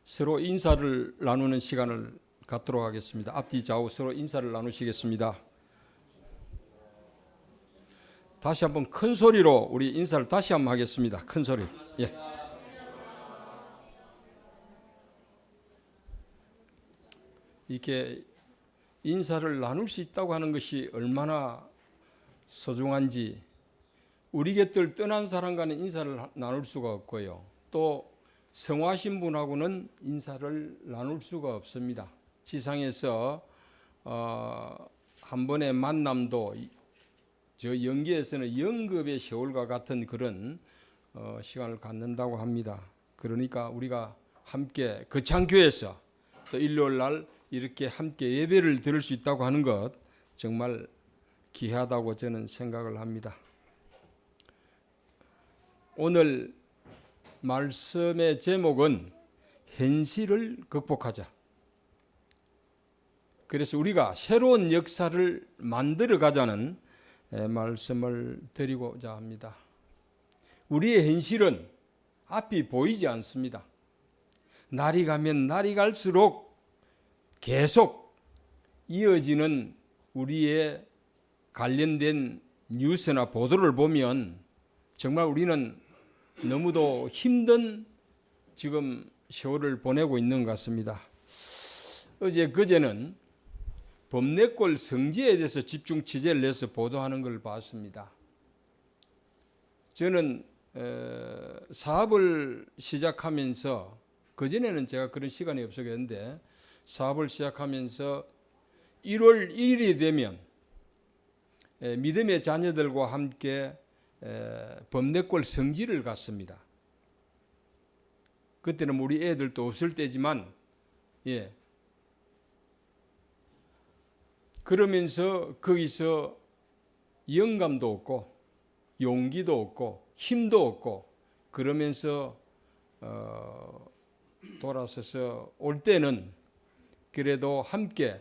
서로 인사를 나누는 시간을 갖도록 하겠습니다. 앞뒤 좌우 서로 인사를 나누시겠습니다. 다시 한번 큰 소리로 우리 인사를 다시 한번 하겠습니다. 큰 소리. 예. 이렇게 인사를 나눌 수 있다고 하는 것이 얼마나 소중한지, 우리 곁을 떠난 사람과는 인사를 나눌 수가 없고요. 또 성화하신 분하고는 인사를 나눌 수가 없습니다. 지상에서 한 번의 만남도 저 영계에서는 영급의 세월과 같은 그런 시간을 갖는다고 합니다. 그러니까 우리가 함께 거창교회에서 또 일요일 날 이렇게 함께 예배를 드릴 수 있다고 하는 것 정말 귀하다고 저는 생각을 합니다. 오늘 말씀의 제목은 현실을 극복하자. 그래서 우리가 새로운 역사를 만들어 가자는 말씀을 드리고자 합니다. 우리의 현실은 앞이 보이지 않습니다. 날이 가면 날이 갈수록 계속 이어지는 우리의 관련된 뉴스나 보도를 보면 정말 우리는 너무도 힘든 지금 세월을 보내고 있는 것 같습니다. 어제 그제는 범내골 성지에 대해서 집중 취재를 해서 보도하는 걸 봤습니다. 저는 사업을 시작하면서, 그전에는 제가 그런 시간이 없었는데 사업을 시작하면서 1월 1일이 되면 믿음의 자녀들과 함께 범내골 성지를 갔습니다. 그때는 우리 애들도 없을 때지만, 그러면서 거기서 영감도 없고 용기도 없고 힘도 없고 그러면서 돌아서서 올 때는 그래도 함께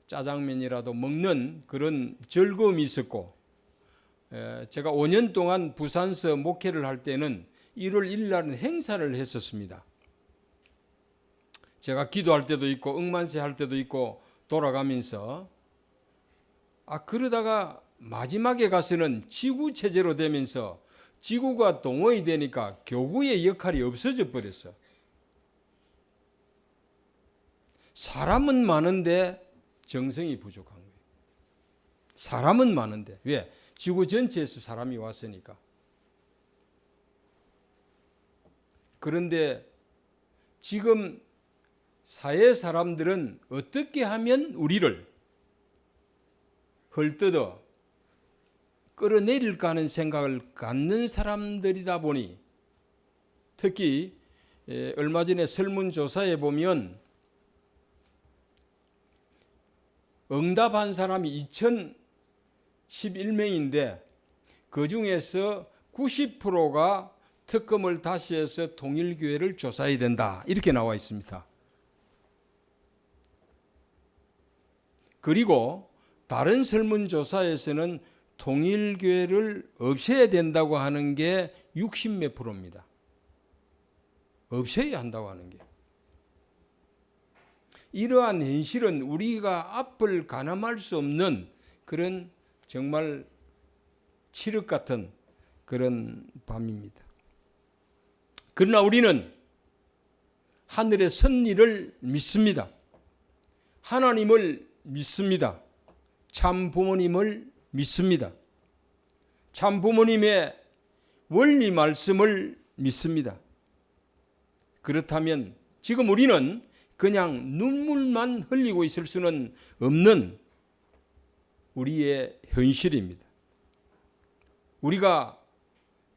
짜장면이라도 먹는 그런 즐거움이 있었고, 제가 5년 동안 부산서 목회를 할 때는 1월 1일 날은 행사를 했었습니다. 제가 기도할 때도 있고 응만세 할 때도 있고 돌아가면서 그러다가 마지막에 가서는 지구 체제로 되면서 지구가 동원이 되니까 교구의 역할이 없어져 버렸어. 사람은 많은데 정성이 부족한 거예요. 사람은 많은데 왜? 지구 전체에서 사람이 왔으니까. 그런데 지금 사회 사람들은 어떻게 하면 우리를 헐뜯어 끌어내릴까 하는 생각을 갖는 사람들이다 보니, 특히 얼마 전에 설문조사에 보면 응답한 사람이 2011명인데 그 중에서 90%가 특검을 다시 해서 통일교회를 조사해야 된다, 이렇게 나와 있습니다. 그리고 다른 설문조사에서는 통일교회를 없애야 된다고 하는 게 60몇 %입니다. 없애야 한다고 하는 게. 이러한 현실은 우리가 앞을 가늠할 수 없는 그런 정말 칠흑 같은 그런 밤입니다. 그러나 우리는 하늘의 섭리를 믿습니다. 하나님을 믿습니다. 참 부모님을 믿습니다. 참 부모님의 원리 말씀을 믿습니다. 그렇다면 지금 우리는 그냥 눈물만 흘리고 있을 수는 없는 우리의 현실입니다. 우리가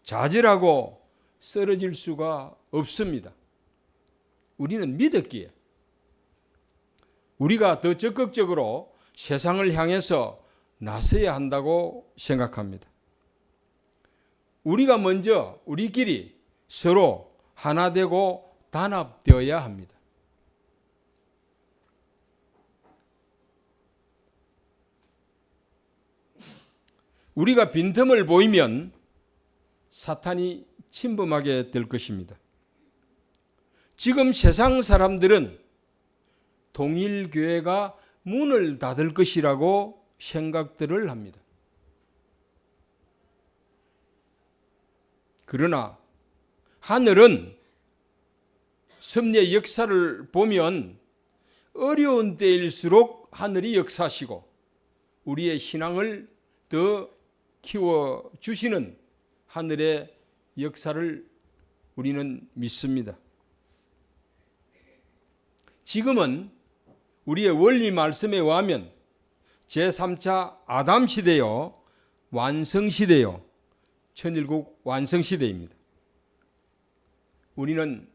좌절하고 쓰러질 수가 없습니다. 우리는 믿었기에 우리가 더 적극적으로 세상을 향해서 나서야 한다고 생각합니다. 우리가 먼저 우리끼리 서로 하나 되고 단합되어야 합니다. 우리가 빈틈을 보이면 사탄이 침범하게 될 것입니다. 지금 세상 사람들은 통일교회가 문을 닫을 것이라고 생각들을 합니다. 그러나 하늘은 섭리의 역사를 보면 어려운 때일수록 하늘이 역사하시고 우리의 신앙을 더 키워주시는 하늘의 역사를 우리는 믿습니다. 지금은 우리의 원리 말씀에 의하면 제3차 아담 시대요, 완성 시대요, 천일국 완성 시대입니다. 우리는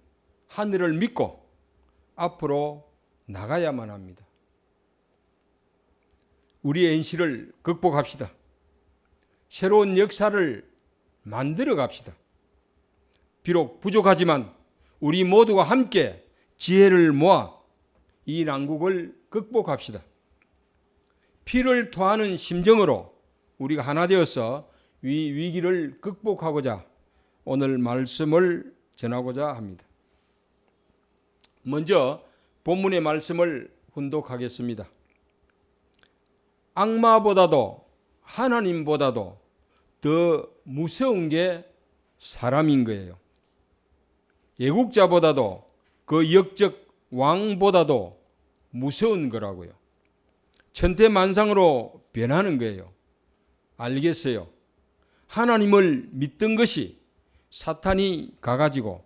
하늘을 믿고 앞으로 나가야만 합니다. 우리의 현실을 극복합시다. 새로운 역사를 만들어 갑시다. 비록 부족하지만 우리 모두가 함께 지혜를 모아 이 난국을 극복합시다. 피를 토하는 심정으로 우리가 하나 되어서 위기를 극복하고자 오늘 말씀을 전하고자 합니다. 먼저 본문의 말씀을 훈독하겠습니다. 악마보다도 하나님보다도 더 무서운 게 사람인 거예요. 애국자보다도 그 역적 왕보다도 무서운 거라고요. 천태만상으로 변하는 거예요. 알겠어요. 하나님을 믿던 것이 사탄이 가가지고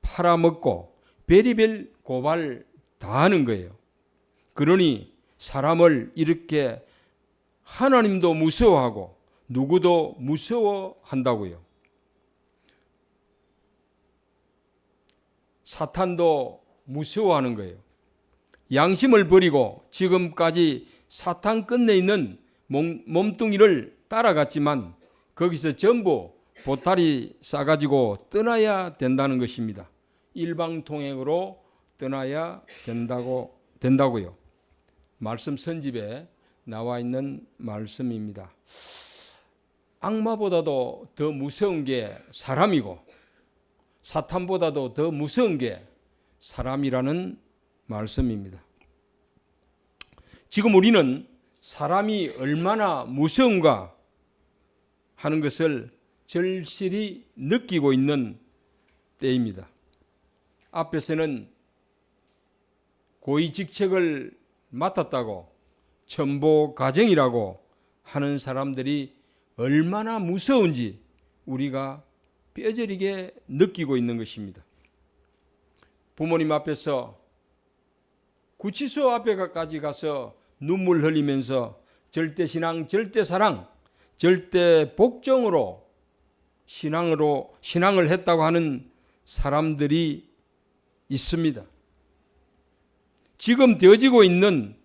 팔아먹고 베리벨 고발 다 하는 거예요. 그러니 사람을 이렇게 하나님도 무서워하고 누구도 무서워한다고요. 사탄도 무서워하는 거예요. 양심을 버리고 지금까지 사탄 끝내 있는 몸뚱이를 따라갔지만 거기서 전부 보따리 싸가지고 떠나야 된다는 것입니다. 일방통행으로 떠나야 된다고요. 말씀 선집에 나와 있는 말씀입니다. 악마보다도 더 무서운 게 사람이고 사탄보다도 더 무서운 게 사람이라는 말씀입니다. 지금 우리는 사람이 얼마나 무서운가 하는 것을 절실히 느끼고 있는 때입니다. 앞에서는 고위직책을 맡았다고 첨보 가정이라고 하는 사람들이 얼마나 무서운지 우리가 뼈저리게 느끼고 있는 것입니다. 부모님 앞에서 구치소 앞에까지 가서 눈물 흘리면서 절대신앙, 절대사랑, 절대복종으로 신앙을 했다고 하는 사람들이 있습니다. 지금 되어지고 있는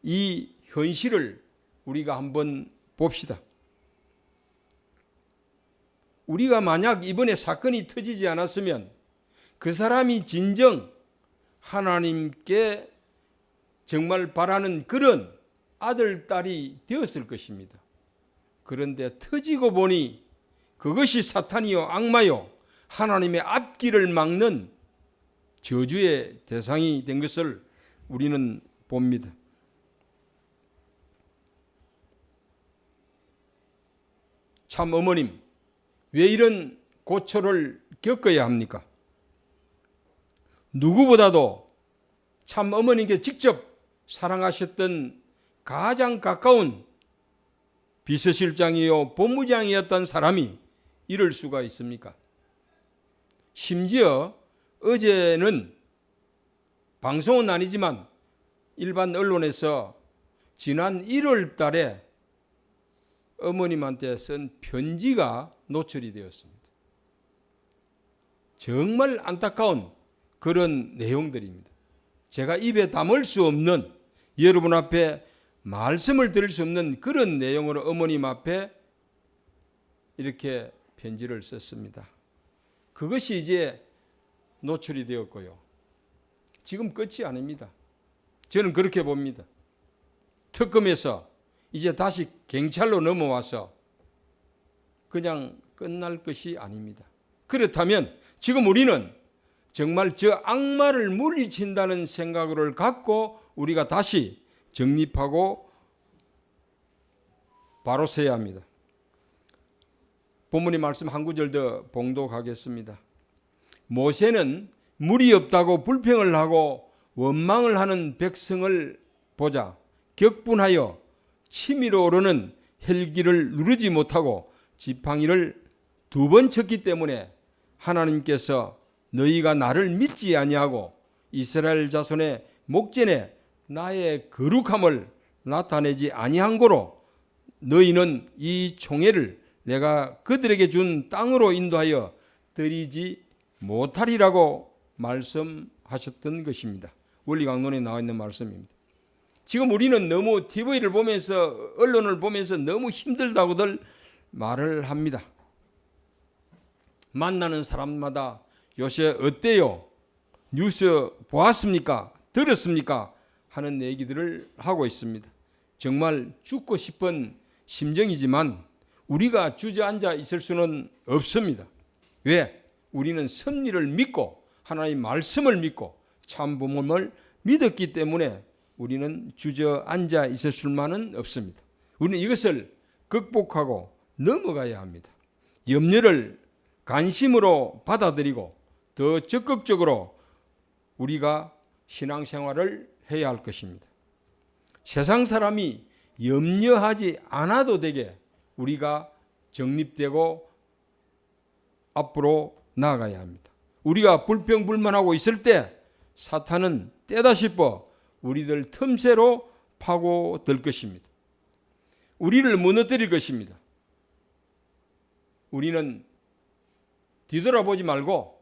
이 현실을 우리가 한번 봅시다. 우리가 만약 이번에 사건이 터지지 않았으면 그 사람이 진정 하나님께 정말 바라는 그런 아들, 딸이 되었을 것입니다. 그런데 터지고 보니 그것이 사탄이요 악마요 하나님의 앞길을 막는 저주의 대상이 된 것을 우리는 봅니다. 참 어머님, 왜 이런 고초를 겪어야 합니까? 누구보다도 참 어머님께 직접 사랑하셨던 가장 가까운 비서실장이요 본부장이었던 사람이 이럴 수가 있습니까? 심지어 어제는 방송은 아니지만 일반 언론에서 지난 1월 달에 어머님한테 쓴 편지가 노출이 되었습니다. 정말 안타까운 그런 내용들입니다. 제가 입에 담을 수 없는, 여러분 앞에 말씀을 드릴 수 없는 그런 내용으로 어머님 앞에 이렇게 편지를 썼습니다. 그것이 이제 노출이 되었고요. 지금 끝이 아닙니다. 저는 그렇게 봅니다. 특검에서 이제 다시 경찰로 넘어와서 그냥 끝날 것이 아닙니다. 그렇다면 지금 우리는 정말 저 악마를 물리친다는 생각을 갖고 우리가 다시 정립하고 바로 서야 합니다. 본문의 말씀 한 구절 더 봉독하겠습니다. 모세는 물이 없다고 불평을 하고 원망을 하는 백성을 보자 격분하여 치밀어 오르는 헬기를 누르지 못하고 지팡이를 2번 쳤기 때문에 하나님께서 너희가 나를 믿지 아니하고 이스라엘 자손의 목전에 나의 거룩함을 나타내지 아니한 고로 너희는 이 총회를 내가 그들에게 준 땅으로 인도하여 드리지 못하리라고 말씀하셨던 것입니다. 원리강론에 나와 있는 말씀입니다. 지금 우리는 너무 TV를 보면서 언론을 보면서 너무 힘들다고들 말을 합니다. 만나는 사람마다 요새 어때요? 뉴스 보았습니까? 들었습니까? 하는 얘기들을 하고 있습니다. 정말 죽고 싶은 심정이지만 우리가 주저앉아 있을 수는 없습니다. 왜? 우리는 섭리를 믿고 하나님의 말씀을 믿고 참복음을 믿었기 때문에 우리는 주저앉아 있을 수만은 없습니다. 우리는 이것을 극복하고 넘어가야 합니다. 염려를 관심으로 받아들이고 더 적극적으로 우리가 신앙생활을 해야 할 것입니다. 세상 사람이 염려하지 않아도 되게 우리가 정립되고 앞으로 나아가야 합니다. 우리가 불평불만하고 있을 때 사탄은 때다 싶어 우리들 틈새로 파고들 것입니다. 우리를 무너뜨릴 것입니다. 우리는 뒤돌아보지 말고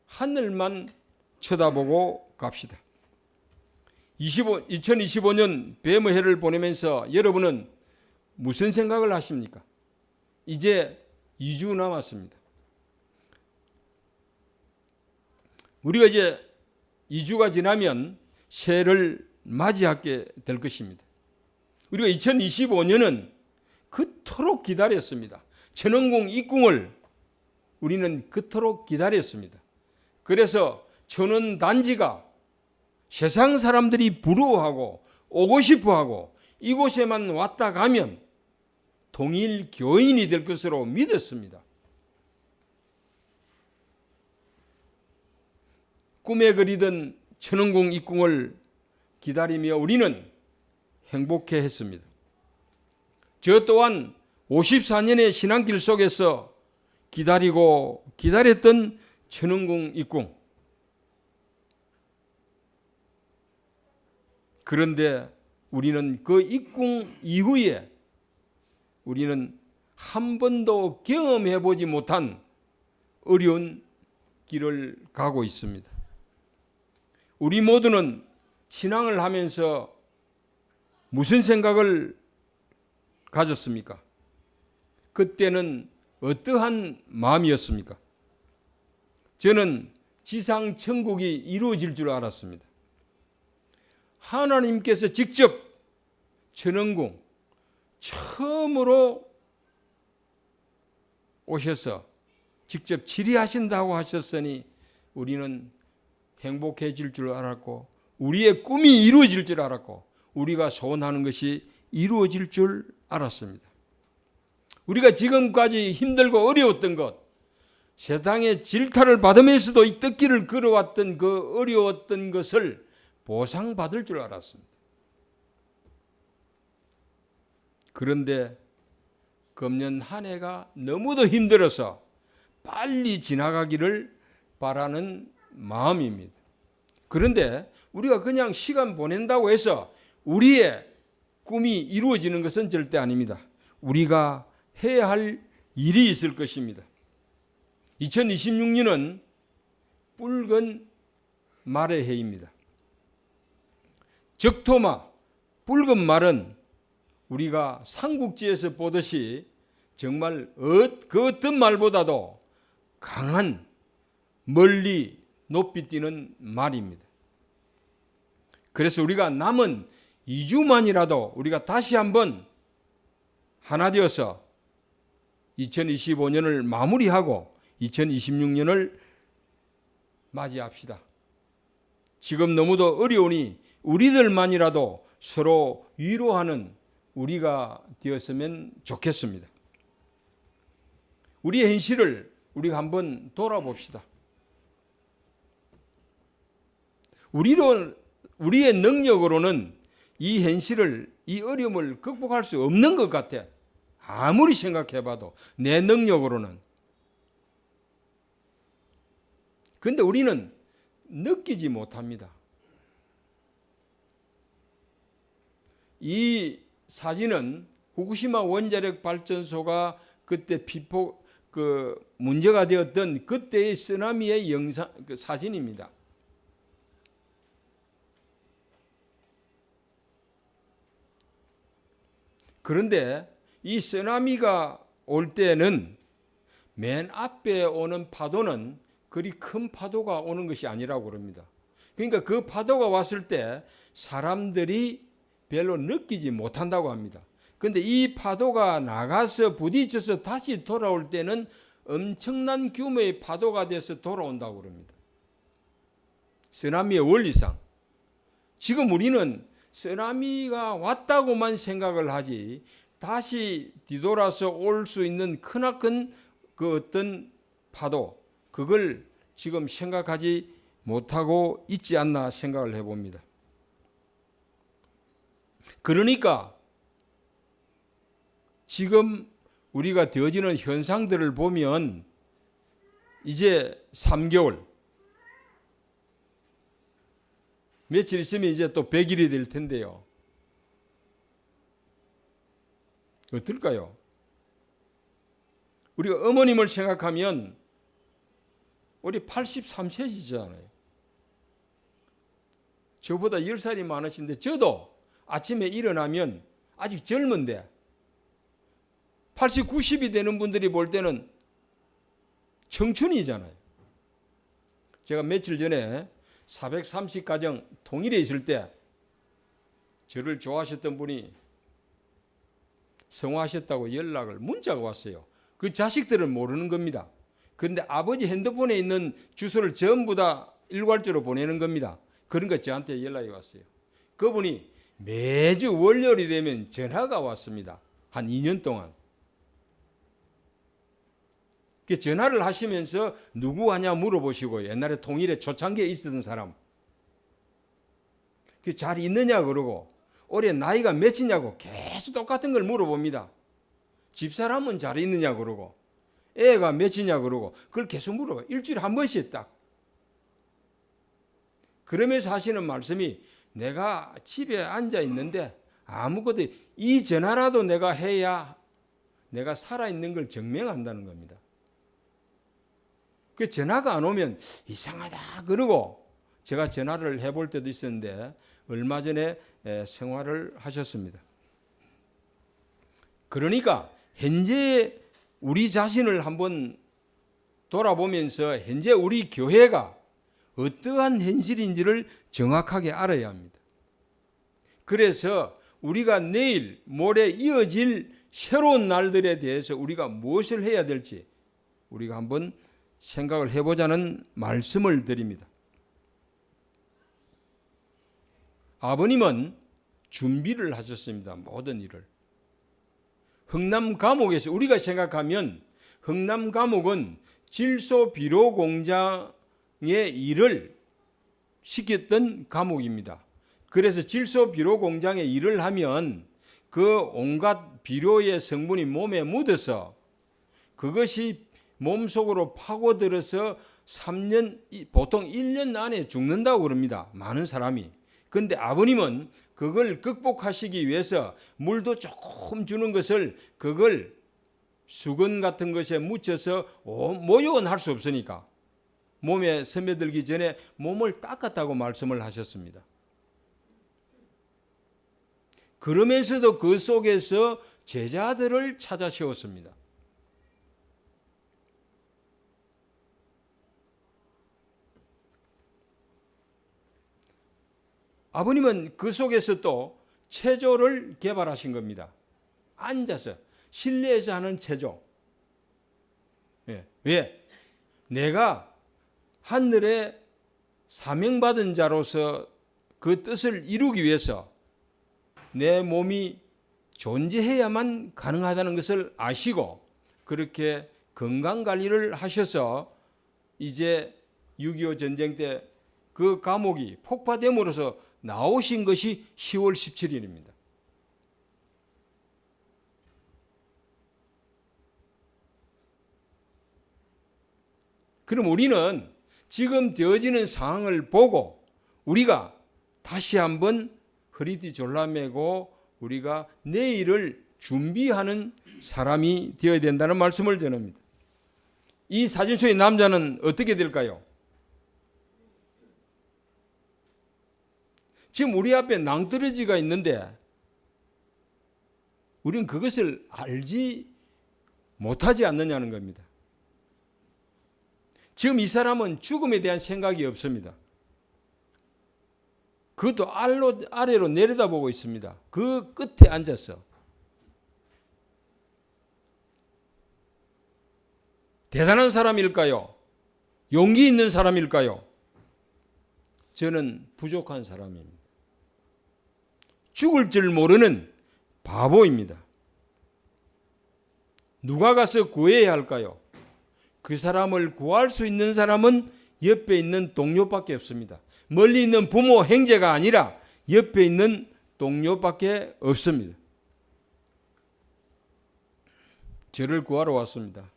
하늘만 쳐다보고 갑시다. 2025년 뱀의 해를 보내면서 여러분은 무슨 생각을 하십니까? 이제 2주 남았습니다. 우리가 이제 2주가 지나면 새해를 맞이하게 될 것입니다. 우리가 2025년은 그토록 기다렸습니다. 천왕궁 입궁을 우리는 그토록 기다렸습니다. 그래서 천원단지가 세상 사람들이 부러워하고 오고 싶어하고 이곳에만 왔다 가면 동일 교인이 될 것으로 믿었습니다. 꿈에 그리던 천왕궁 입궁을 기다리며 우리는 행복해 했습니다. 저 또한 54년의 신앙길 속에서 기다리고 기다렸던 천왕궁 입궁. 그런데 우리는 그 입궁 이후에 우리는 한 번도 경험해 보지 못한 어려운 길을 가고 있습니다. 우리 모두는 신앙을 하면서 무슨 생각을 가졌습니까? 그때는 어떠한 마음이었습니까? 저는 지상 천국이 이루어질 줄 알았습니다. 하나님께서 직접 천왕궁 처음으로 오셔서 직접 치리하신다고 하셨으니 우리는 행복해질 줄 알았고 우리의 꿈이 이루어질 줄 알았고 우리가 소원하는 것이 이루어질 줄 알았습니다. 우리가 지금까지 힘들고 어려웠던 것, 세상의 질타를 받으면서도 이 떡길을 걸어왔던 그 어려웠던 것을 보상받을 줄 알았습니다. 그런데 금년 한 해가 너무도 힘들어서 빨리 지나가기를 바라는 마음입니다. 그런데 우리가 그냥 시간 보낸다고 해서 우리의 꿈이 이루어지는 것은 절대 아닙니다. 우리가 해야 할 일이 있을 것입니다. 2026년은 붉은 말의 해입니다. 적토마, 붉은 말은 우리가 삼국지에서 보듯이 정말 그 어떤 말보다도 강한 멀리 높이 뛰는 말입니다. 그래서 우리가 남은 2주만이라도 우리가 다시 한번 하나 되어서 2025년을 마무리하고 2026년을 맞이합시다. 지금 너무도 어려우니 우리들만이라도 서로 위로하는 우리가 되었으면 좋겠습니다. 우리의 현실을 우리가 한번 돌아봅시다. 우리의 능력으로는 이 현실을, 이 어려움을 극복할 수 없는 것 같아. 아무리 생각해봐도 내 능력으로는. 그런데 우리는 느끼지 못합니다. 이 사진은 후쿠시마 원자력 발전소가 그때 문제가 되었던 그때의 쓰나미의 사진입니다. 그런데 이 쓰나미가 올 때는 맨 앞에 오는 파도는 그리 큰 파도가 오는 것이 아니라고 그럽니다. 그러니까 그 파도가 왔을 때 사람들이 별로 느끼지 못한다고 합니다. 그런데 이 파도가 나가서 부딪혀서 다시 돌아올 때는 엄청난 규모의 파도가 돼서 돌아온다고 그럽니다. 쓰나미의 원리상. 지금 우리는 쓰나미가 왔다고만 생각을 하지 다시 뒤돌아서 올 수 있는 크나큰 그 어떤 파도, 그걸 지금 생각하지 못하고 있지 않나 생각을 해봅니다. 그러니까 지금 우리가 되어지는 현상들을 보면 이제 3개월, 며칠 있으면 이제 또 100일이 될 텐데요. 어떨까요? 우리가 어머님을 생각하면 우리 83세시잖아요. 저보다 10살이 많으신데 저도 아침에 일어나면 아직 젊은데 80, 90이 되는 분들이 볼 때는 청춘이잖아요. 제가 며칠 전에 430가정 통일에 있을 때 저를 좋아하셨던 분이 성화하셨다고 문자가 왔어요. 그 자식들은 모르는 겁니다. 그런데 아버지 핸드폰에 있는 주소를 전부 다 일괄적으로 보내는 겁니다. 그러니까 저한테 연락이 왔어요. 그분이 매주 월요일이 되면 전화가 왔습니다. 한 2년 동안. 전화를 하시면서 누구 하냐 물어보시고, 옛날에 통일에 초창기에 있었던 사람 잘 있느냐 그러고, 올해 나이가 몇이냐고 계속 똑같은 걸 물어봅니다. 집사람은 잘 있느냐 그러고, 애가 몇이냐 그러고, 그걸 계속 물어봐요. 일주일에 한 번씩 딱. 그러면서 하시는 말씀이, 내가 집에 앉아 있는데 아무것도 이 전화라도 내가 해야 내가 살아있는 걸 증명한다는 겁니다. 그 전화가 안 오면 이상하다 그러고, 제가 전화를 해볼 때도 있었는데 얼마 전에 생활을 하셨습니다. 그러니까 현재 우리 자신을 한번 돌아보면서 현재 우리 교회가 어떠한 현실인지를 정확하게 알아야 합니다. 그래서 우리가 내일, 모레 이어질 새로운 날들에 대해서 우리가 무엇을 해야 될지 우리가 한번 생각을 해보자는 말씀을 드립니다. 아버님은 준비를 하셨습니다. 모든 일을. 흥남 감옥에서 우리가 생각하면 흥남 감옥은 질소 비료 공장의 일을 시켰던 감옥입니다. 그래서 질소 비료 공장의 일을 하면 그 온갖 비료의 성분이 몸에 묻어서 그것이 몸속으로 파고들어서 3년, 보통 1년 안에 죽는다고 그럽니다. 많은 사람이. 그런데 아버님은 그걸 극복하시기 위해서 물도 조금 주는 것을, 그걸 수건 같은 것에 묻혀서 모욕은 할 수 없으니까 몸에 스며들기 전에 몸을 닦았다고 말씀을 하셨습니다. 그러면서도 그 속에서 제자들을 찾아 세웠습니다. 아버님은 그 속에서 또 체조를 개발하신 겁니다. 앉아서 실내에서 하는 체조. 왜? 내가 하늘에 사명받은 자로서 그 뜻을 이루기 위해서 내 몸이 존재해야만 가능하다는 것을 아시고 그렇게 건강관리를 하셔서 이제 6.25 전쟁 때 그 감옥이 폭파됨으로써 나오신 것이 10월 17일입니다. 그럼 우리는 지금 되어지는 상황을 보고 우리가 다시 한번 허리띠 졸라매고 우리가 내일을 준비하는 사람이 되어야 된다는 말씀을 전합니다. 이 사진 속의 남자는 어떻게 될까요? 지금 우리 앞에 낭떠러지가 있는데 우리는 그것을 알지 못하지 않느냐는 겁니다. 지금 이 사람은 죽음에 대한 생각이 없습니다. 그것도 아래로 내려다보고 있습니다. 그 끝에 앉아서. 대단한 사람일까요? 용기 있는 사람일까요? 저는 부족한 사람입니다. 죽을 줄 모르는 바보입니다. 누가 가서 구해야 할까요? 그 사람을 구할 수 있는 사람은 옆에 있는 동료밖에 없습니다. 멀리 있는 부모, 형제가 아니라 옆에 있는 동료밖에 없습니다. 저를 구하러 왔습니다.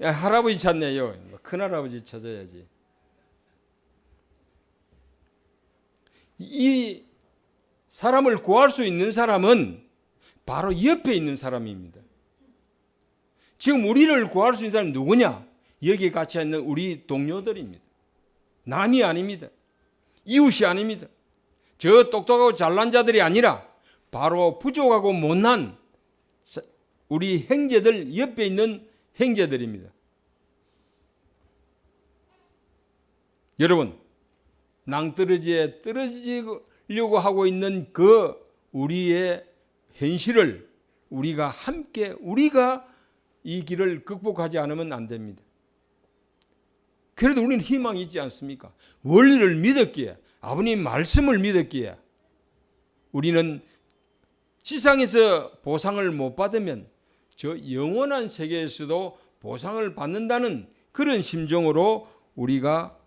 야, 할아버지 찾네요. 큰할아버지 찾아야지. 이 사람을 구할 수 있는 사람은 바로 옆에 있는 사람입니다. 지금 우리를 구할 수 있는 사람은 누구냐? 여기에 같이 있는 우리 동료들입니다. 남이 아닙니다. 이웃이 아닙니다. 저 똑똑하고 잘난 자들이 아니라 바로 부족하고 못난 우리 형제들, 옆에 있는 형제들입니다. 여러분, 낭떠러지에 떨어지려고 하고 있는 그 우리의 현실을 우리가 함께 우리가 이 길을 극복하지 않으면 안 됩니다. 그래도 우리는 희망이 있지 않습니까? 원리를 믿었기에, 아버님 말씀을 믿었기에 우리는 지상에서 보상을 못 받으면 저 영원한 세계에서도 보상을 받는다는 그런 심정으로 우리가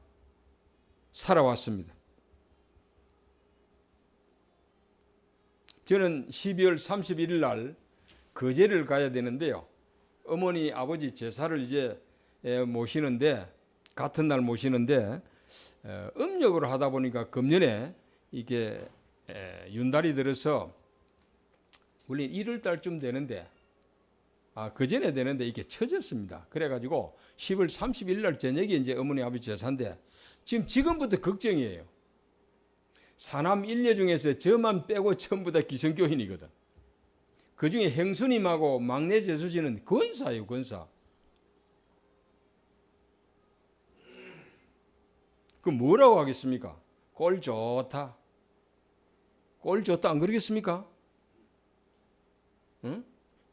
살아왔습니다. 저는 12월 31일 날 거제를 가야 되는데요. 어머니, 아버지 제사를 이제 모시는데 같은 날 모시는데 음력으로 하다 보니까 금년에 이게 윤달이 들어서 원래 1월 달쯤 되는데 그 전에 되는데 이게 처졌습니다. 그래가지고 10월 30일 날 저녁에 이제 어머니 아버지 제사인데 지금부터 걱정이에요. 사남 일녀 중에서 저만 빼고 전부 다 기성교인이거든. 그 중에 형수님하고 막내 제수씨는 권사예요, 권사. 그 뭐라고 하겠습니까? 꼴 좋다. 꼴 좋다 안 그러겠습니까? 응?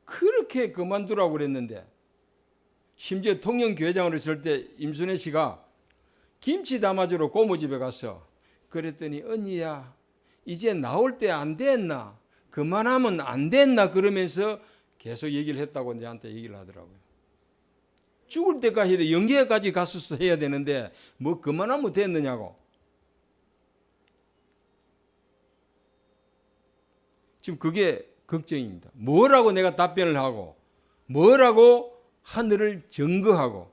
그렇게 그만두라고 그랬는데 심지어 통영교회장으로 있을 때 임순애 씨가 김치 담아주러 고모집에 갔어. 그랬더니 언니야 이제 나올 때 안 됐나? 그만하면 안 됐나? 그러면서 계속 얘기를 했다고 저한테 얘기를 하더라고요. 죽을 때까지 해도 영계까지 갔었어 해야 되는데 뭐 그만하면 됐느냐고. 지금 그게 걱정입니다. 뭐라고 내가 답변을 하고 뭐라고 하늘을 증거하고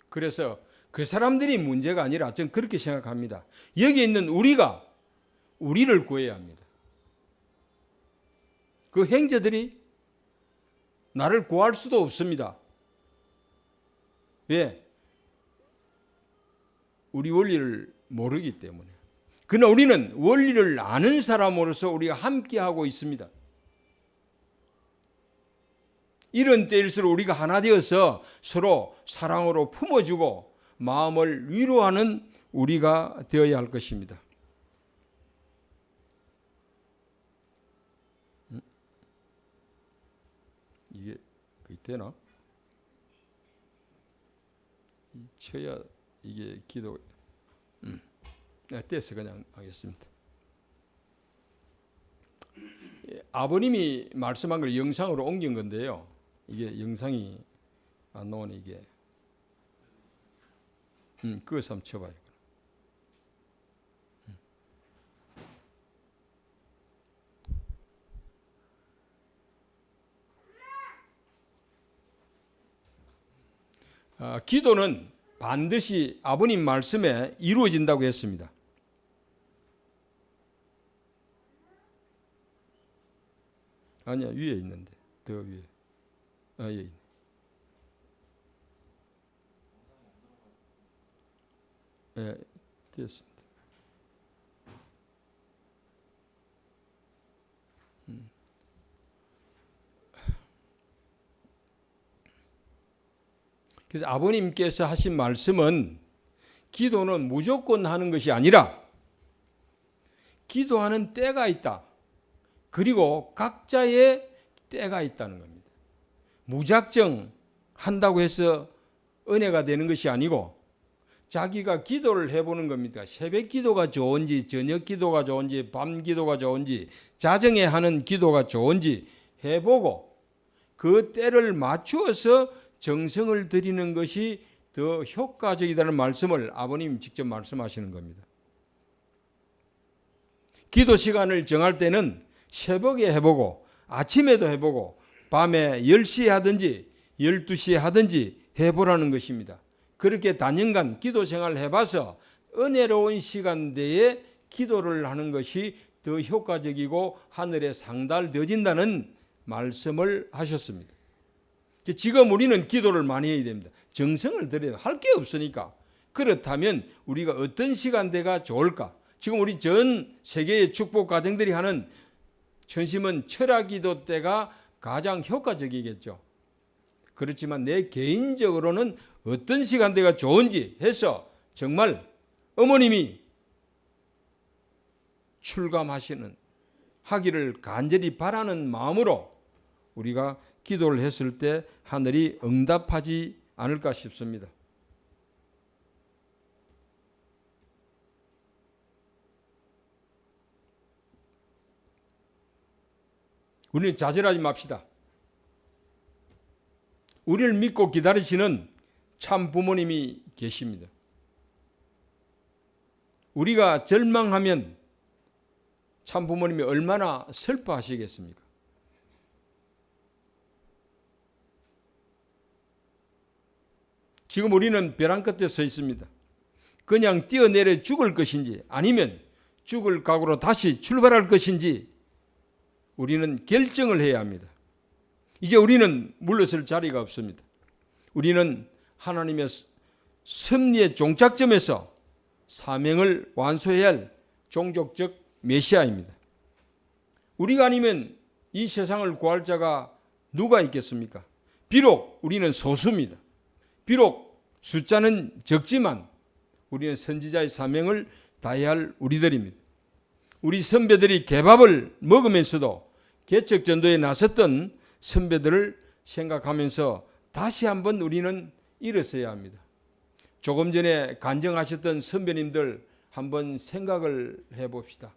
그래서 그 사람들이 문제가 아니라 저는 그렇게 생각합니다. 여기 있는 우리가 우리를 구해야 합니다. 그 형제들이 나를 구할 수도 없습니다. 왜? 우리 원리를 모르기 때문에. 그러나 우리는 원리를 아는 사람으로서 우리가 함께하고 있습니다. 이런 때일수록 우리가 하나 되어서 서로 사랑으로 품어주고 마음을 위로하는 우리가 되어야 할 것입니다. 이게 되나? 쳐야 이게 기도. 네, 됐어. 그냥 하겠습니다. 아버님이 말씀한 걸 영상으로 옮긴 건데요. 이게 영상이 안 나오네 이게. 그것을 한번 쳐봐요. 기도는 반드시 아버님 말씀에 이루어진다고 했습니다. 아니야, 위에 있는데. 더 위에. 여기 있네. 네, 됐습니다. 그래서 아버님께서 하신 말씀은 기도는 무조건 하는 것이 아니라 기도하는 때가 있다. 그리고 각자의 때가 있다는 겁니다. 무작정 한다고 해서 은혜가 되는 것이 아니고 자기가 기도를 해보는 겁니다. 새벽 기도가 좋은지 저녁 기도가 좋은지 밤 기도가 좋은지 자정에 하는 기도가 좋은지 해보고 그 때를 맞추어서 정성을 들이는 것이 더 효과적이라는 말씀을 아버님 직접 말씀하시는 겁니다. 기도 시간을 정할 때는 새벽에 해보고 아침에도 해보고 밤에 10시에 하든지 12시에 하든지 해보라는 것입니다. 그렇게 단연간 기도 생활을 해봐서 은혜로운 시간대에 기도를 하는 것이 더 효과적이고 하늘에 상달되어진다는 말씀을 하셨습니다. 지금 우리는 기도를 많이 해야 됩니다. 정성을 들여야 할 게 없으니까. 그렇다면 우리가 어떤 시간대가 좋을까? 지금 우리 전 세계의 축복 가정들이 하는 전심은 철학기도 때가 가장 효과적이겠죠. 그렇지만 내 개인적으로는 어떤 시간대가 좋은지 해서 정말 어머님이 출감하시는 하기를 간절히 바라는 마음으로 우리가 기도를 했을 때 하늘이 응답하지 않을까 싶습니다. 우리는 좌절하지 맙시다. 우리를 믿고 기다리시는 참 부모님이 계십니다. 우리가 절망하면 참 부모님이 얼마나 슬퍼하시겠습니까? 지금 우리는 벼랑 끝에 서 있습니다. 그냥 뛰어내려 죽을 것인지 아니면 죽을 각오로 다시 출발할 것인지 우리는 결정을 해야 합니다. 이제 우리는 물러설 자리가 없습니다. 우리는 하나님의 섭리의 종착점에서 사명을 완수해야 할 종족적 메시아입니다. 우리가 아니면 이 세상을 구할 자가 누가 있겠습니까? 비록 우리는 소수입니다. 비록 숫자는 적지만 우리는 선지자의 사명을 다해야 할 우리들입니다. 우리 선배들이 개밥을 먹으면서도 개척 전도에 나섰던 선배들을 생각하면서 다시 한번 우리는 일어서야 합니다. 조금 전에 간증하셨던 선배님들 한번 생각을 해봅시다.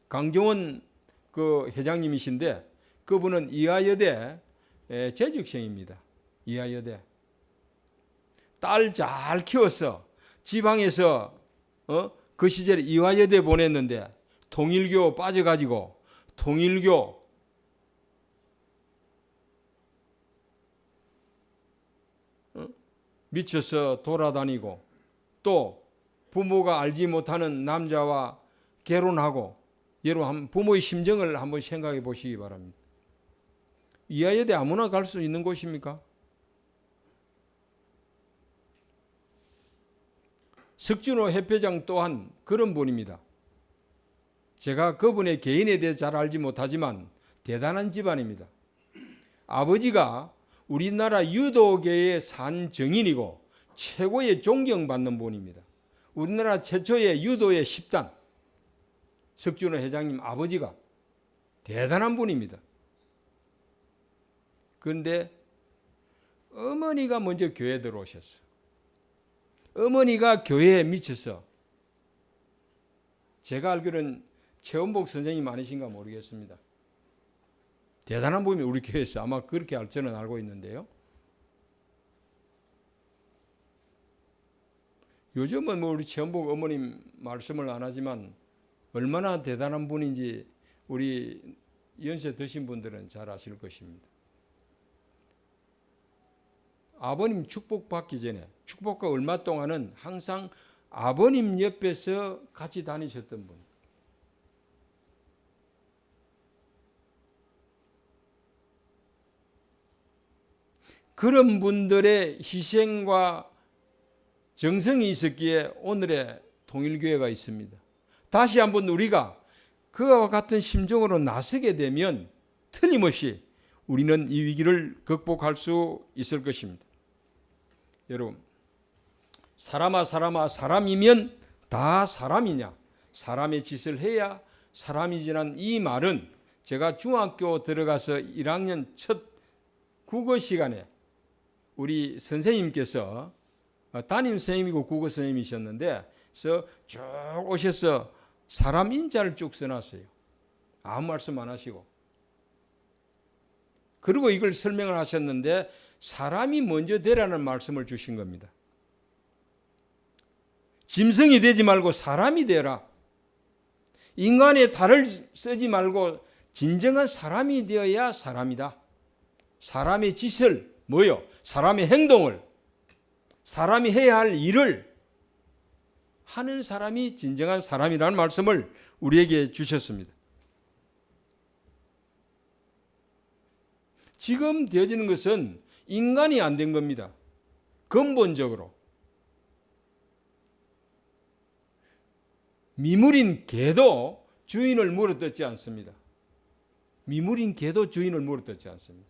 강정원 그 회장님이신데 그분은 이화여대 재직생입니다. 이화여대. 딸 잘 키워서 지방에서 그 시절에 이화여대 보냈는데 통일교 빠져가지고 통일교 미쳐서 돌아다니고 또 부모가 알지 못하는 남자와 결혼하고 여러분 부모의 심정을 한번 생각해 보시기 바랍니다. 이화여대 아무나 갈 수 있는 곳입니까? 석준호 협회장 또한 그런 분입니다. 제가 그분의 개인에 대해 잘 알지 못하지만 대단한 집안입니다. 아버지가 우리나라 유도계의 산정인이고 최고의 존경받는 분입니다. 우리나라 최초의 유도의 10단 석준호 회장님 아버지가 대단한 분입니다. 그런데 어머니가 먼저 교회에 들어오셨어. 어머니가 교회에 미쳐서, 제가 알기로는 최원복 선생님 아니신가 모르겠습니다. 대단한 분이 우리 교회에서 아마 그렇게 저는 알고 있는데요. 요즘은 뭐 우리 최원복 어머님 말씀을 안 하지만 얼마나 대단한 분인지 우리 연세 드신 분들은 잘 아실 것입니다. 아버님 축복 받기 전에, 축복과 얼마 동안은 항상 아버님 옆에서 같이 다니셨던 분. 그런 분들의 희생과 정성이 있었기에 오늘의 통일교회가 있습니다. 다시 한번 우리가 그와 같은 심정으로 나서게 되면 틀림없이 우리는 이 위기를 극복할 수 있을 것입니다. 여러분, 사람아 사람이면 다 사람이냐? 사람의 짓을 해야 사람이지라는 이 말은 제가 중학교 들어가서 1학년 첫 국어 시간에 우리 선생님께서 담임 선생님이고 국어 선생님이셨는데 쭉 오셔서 사람 인자를 쭉 써놨어요. 아무 말씀 안 하시고. 그리고 이걸 설명을 하셨는데 사람이 먼저 되라는 말씀을 주신 겁니다. 짐승이 되지 말고 사람이 되라. 인간의 탈을 쓰지 말고 진정한 사람이 되어야 사람이다. 사람의 짓을 뭐요? 사람의 행동을, 사람이 해야 할 일을 하는 사람이 진정한 사람이라는 말씀을 우리에게 주셨습니다. 지금 되어지는 것은 인간이 안 된 겁니다. 근본적으로. 미물인 개도 주인을 물어뜯지 않습니다. 미물인 개도 주인을 물어뜯지 않습니다.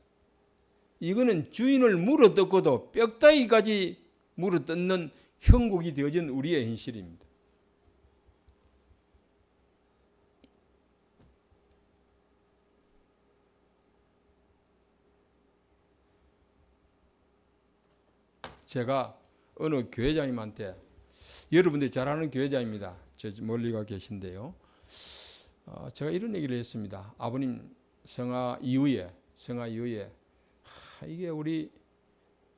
이거는 주인을 물어뜯고도 뼈다귀까지 물어뜯는 형국이 되어진 우리의 현실입니다. 제가 어느 교회장님한테, 여러분들이 잘 아는 교회장입니다. 저 멀리가 계신데요. 제가 이런 얘기를 했습니다. 아버님 성화 이후에 이게 우리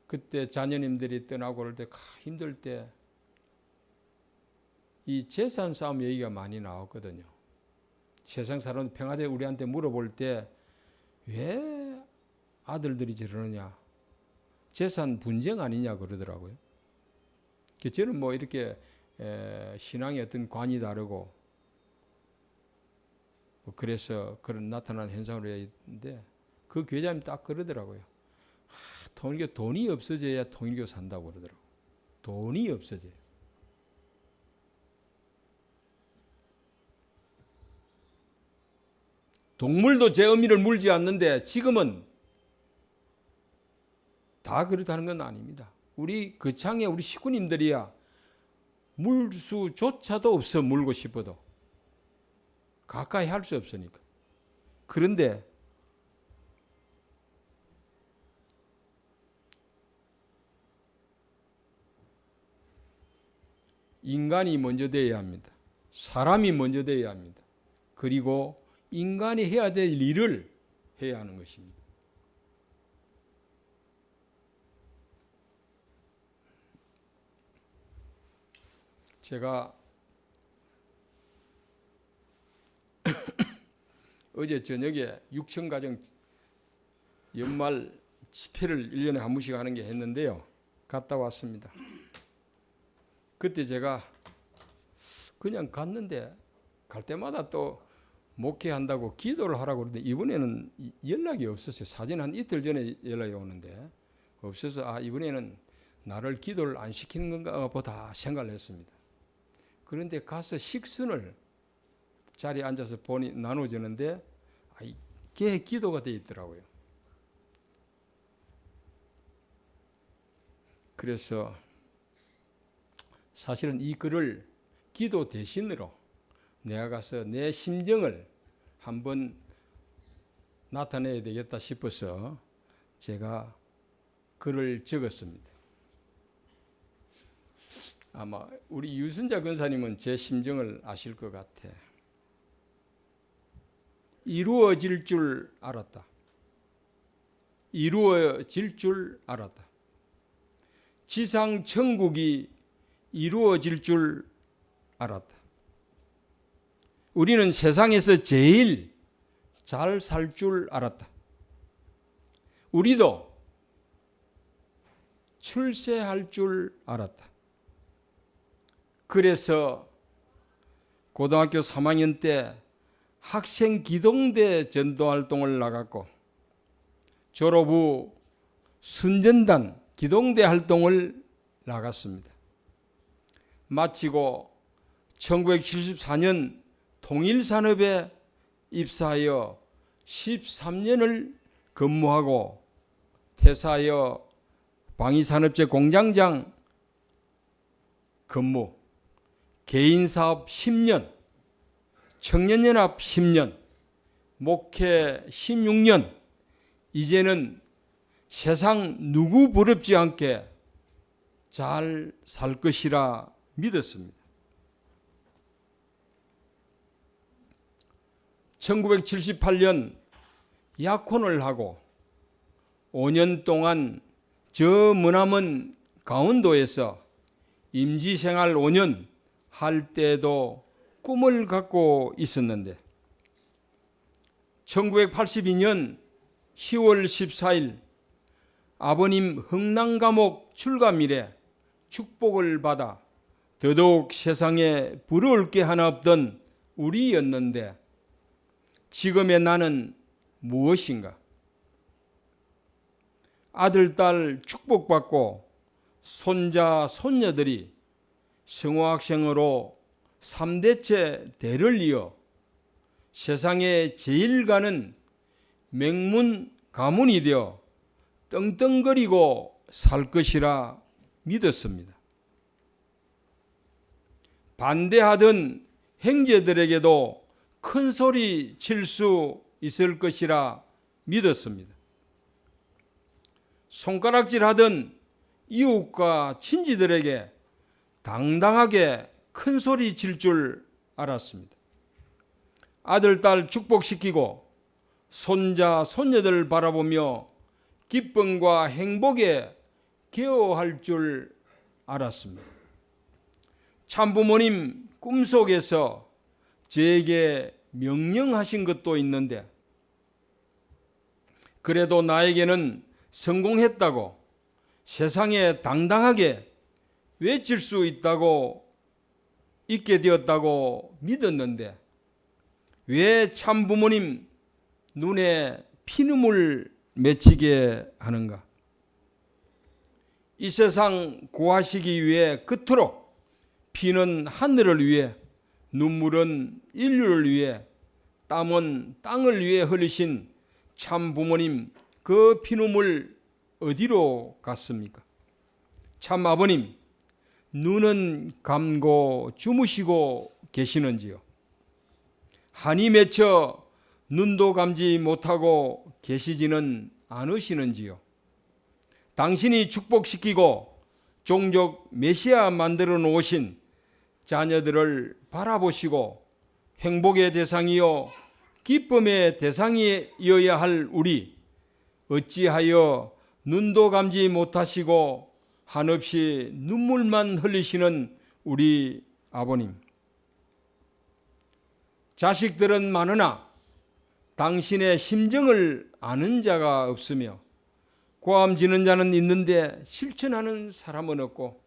그때 자녀님들이 떠나고 그럴 때 힘들 때 이 재산 싸움 얘기가 많이 나왔거든요. 세상 사람 평화대 우리한테 물어볼 때 왜 아들들이 저러느냐, 재산 분쟁 아니냐 그러더라고요. 저는 뭐 이렇게 신앙의 어떤 관이 다르고 그래서 그런 나타난 현상으로 해야 되는데 그 교회자님 딱 그러더라고요. 통일교 돈이 없어져야 통일교 산다고 그러더라고요. 돈이 없어져요. 동물도 제 어미를 물지 않는데 지금은 다 그렇다는 건 아닙니다. 우리 거창에 우리 식구님들이야 물수조차도 없어. 물고 싶어도 가까이 할 수 없으니까. 그런데 인간이 먼저 되어야 합니다. 사람이 먼저 되어야 합니다. 그리고 인간이 해야 될 일을 해야 하는 것입니다. 제가 어제 저녁에 육천가정 연말 집회를 1년에 한 번씩 하는 게 했는데요. 갔다 왔습니다. 그때 제가 그냥 갔는데 갈 때마다 또 목회한다고 기도를 하라고 그러는데 이번에는 연락이 없었어요. 사진 한 이틀 전에 연락이 오는데 없어서 이번에는 나를 기도를 안 시키는 건가 보다 생각을 했습니다. 그런데 가서 식순을 자리에 앉아서 보니 나눠주는데 이게 기도가 되어 있더라고요. 그래서 사실은 이 글을 기도 대신으로 내가 가서 내 심정을 한번 나타내야 되겠다 싶어서 제가 글을 적었습니다. 아마 우리 유순자 권사님은 제 심정을 아실 것 같아. 이루어질 줄 알았다. 이루어질 줄 알았다. 지상 천국이 이루어질 줄 알았다. 우리는 세상에서 제일 잘 살 줄 알았다. 우리도 출세할 줄 알았다. 그래서 고등학교 3학년 때 학생 기동대 전도활동을 나갔고 졸업 후 순전단 기동대 활동을 나갔습니다. 마치고 1974년 통일산업에 입사하여 13년을 근무하고 퇴사하여 방위산업재 공장장 근무, 개인사업 10년, 청년연합 10년, 목회 16년, 이제는 세상 누구 부럽지 않게 잘 살 것이라 믿었습니다. 1978년 약혼을 하고 5년 동안 저 머나먼 강원도에서 임시생활 5년 할 때도 꿈을 갖고 있었는데 1982년 10월 14일 아버님 흥남감옥 출감일에 축복을 받아 더더욱 세상에 부러울 게 하나 없던 우리였는데 지금의 나는 무엇인가? 아들, 딸 축복받고 손자, 손녀들이 성호학생으로 3대째 대를 이어 세상에 제일 가는 명문 가문이 되어 떵떵거리고 살 것이라 믿었습니다. 반대하던 형제들에게도 큰 소리 칠 수 있을 것이라 믿었습니다. 손가락질하던 이웃과 친지들에게 당당하게 큰 소리 칠 줄 알았습니다. 아들, 딸 축복시키고 손자, 손녀들 바라보며 기쁨과 행복에 기여할 줄 알았습니다. 참부모님 꿈속에서 저에게 명령하신 것도 있는데 그래도 나에게는 성공했다고 세상에 당당하게 외칠 수 있게 되었다고 믿었는데 왜 참부모님 눈에 피눈물 맺히게 하는가? 이 세상 고하시기 위해 그토록 피는 하늘을 위해 눈물은 인류를 위해 땀은 땅을 위해 흘리신 참 부모님 그 피눈물 어디로 갔습니까? 참 아버님 눈은 감고 주무시고 계시는지요? 한이 맺혀 눈도 감지 못하고 계시지는 않으시는지요? 당신이 축복시키고 종족 메시아 만들어 놓으신 자녀들을 바라보시고 행복의 대상이요 기쁨의 대상이어야 할 우리 어찌하여 눈도 감지 못하시고 한없이 눈물만 흘리시는 우리 아버님. 자식들은 많으나 당신의 심정을 아는 자가 없으며 고함지는 자는 있는데 실천하는 사람은 없고